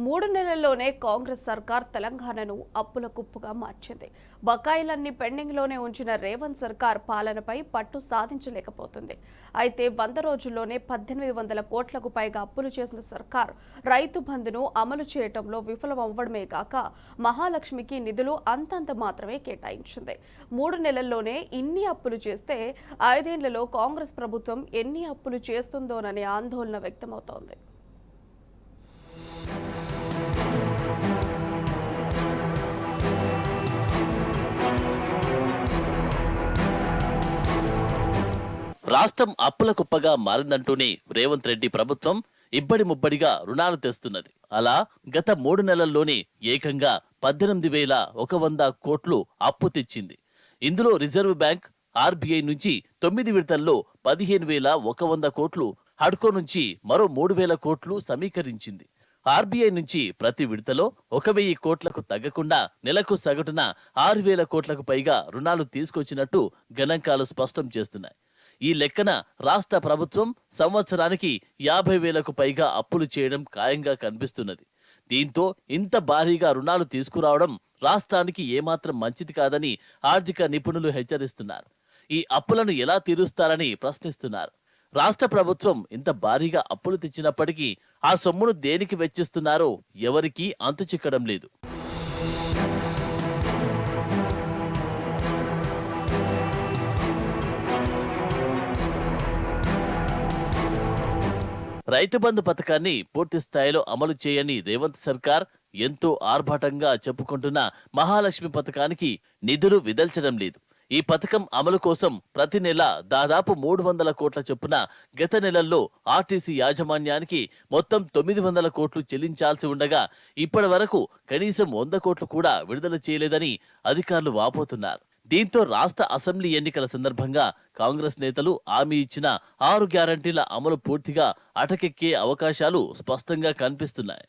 3 నెలల్లోనే కాంగ్రెస్ సర్కార్ తెలంగాణను అప్పుల కుప్పుగా మార్చింది. బకాయిలన్నీ పెండింగ్లోనే ఉంచిన రేవంత్ సర్కార్ పాలనపై పట్టు సాధించలేకపోతుంది. అయితే 100 రోజుల్లోనే 1800 కోట్లకు పైగా అప్పులు చేసిన సర్కార్ రైతు బంధును అమలు చేయడంలో విఫలమవ్వడమే కాక మహాలక్ష్మికి నిధులు అంతంత మాత్రమే కేటాయించింది. 3 నెలల్లోనే ఇన్ని అప్పులు చేస్తే 5 ఏళ్లలో కాంగ్రెస్ ప్రభుత్వం ఎన్ని అప్పులు చేస్తుందోననే ఆందోళన వ్యక్తమవుతోంది. రాష్ట్రం అప్పుల కుప్పగా మారిందంటూనే రేవంత్ రెడ్డి ప్రభుత్వం ఇబ్బడి ముబ్బడిగా రుణాలు తెస్తున్నది. అలా గత 3 నెలల్లోనే ఏకంగా 18,100 కోట్లు అప్పు తెచ్చింది. ఇందులో రిజర్వ్ బ్యాంక్, ఆర్బీఐ నుంచి 9 విడతల్లో 15,100 కోట్లు, హడ్కో నుంచి మరో 3,000 కోట్లు సమీకరించింది. ఆర్బీఐ నుంచి ప్రతి విడతలో 1,000 కోట్లకు తగ్గకుండా నెలకు సగటున 6,000 కోట్లకు పైగా రుణాలు తీసుకొచ్చినట్టు గణాంకాలు స్పష్టం చేస్తున్నాయి. ఈ లెక్కన రాష్ట్ర ప్రభుత్వం సంవత్సరానికి 50,000కు పైగా అప్పులు చేయడం ఖాయంగా కనిపిస్తున్నది. దీంతో ఇంత భారీగా రుణాలు తీసుకురావడం రాష్ట్రానికి ఏమాత్రం మంచిది కాదని ఆర్థిక నిపుణులు హెచ్చరిస్తున్నారు. ఈ అప్పులను ఎలా తీరుస్తారని ప్రశ్నిస్తున్నారు. రాష్ట్ర ప్రభుత్వం ఇంత భారీగా అప్పులు తెచ్చినప్పటికీ ఆ సొమ్మును దేనికి వెచ్చిస్తున్నారో ఎవరికీ అంతుచిక్కడం లేదు. రైతు బంధు పథకాన్ని పూర్తి స్థాయిలో అమలు చేయని రేవంత్ సర్కార్ ఎంతో ఆర్భాటంగా చెప్పుకుంటున్న మహాలక్ష్మి పథకానికి నిధులు విదల్చడం లేదు. ఈ పథకం అమలు కోసం ప్రతి నెల దాదాపు 300 కోట్ల చొప్పున గత నెలల్లో ఆర్టీసీ యాజమాన్యానికి మొత్తం 900 కోట్లు చెల్లించాల్సి ఉండగా ఇప్పటి వరకు కనీసం 100 కోట్లు కూడా విడుదల చేయలేదని అధికారులు వాపోతున్నారు. దీంతో రాష్ట్ర అసెంబ్లీ ఎన్నికల సందర్భంగా కాంగ్రెస్ నేతలు హామీ ఇచ్చిన 6 గ్యారంటీల అమలు పూర్తిగా అటకెక్కే అవకాశాలు స్పష్టంగా కనిపిస్తున్నాయి.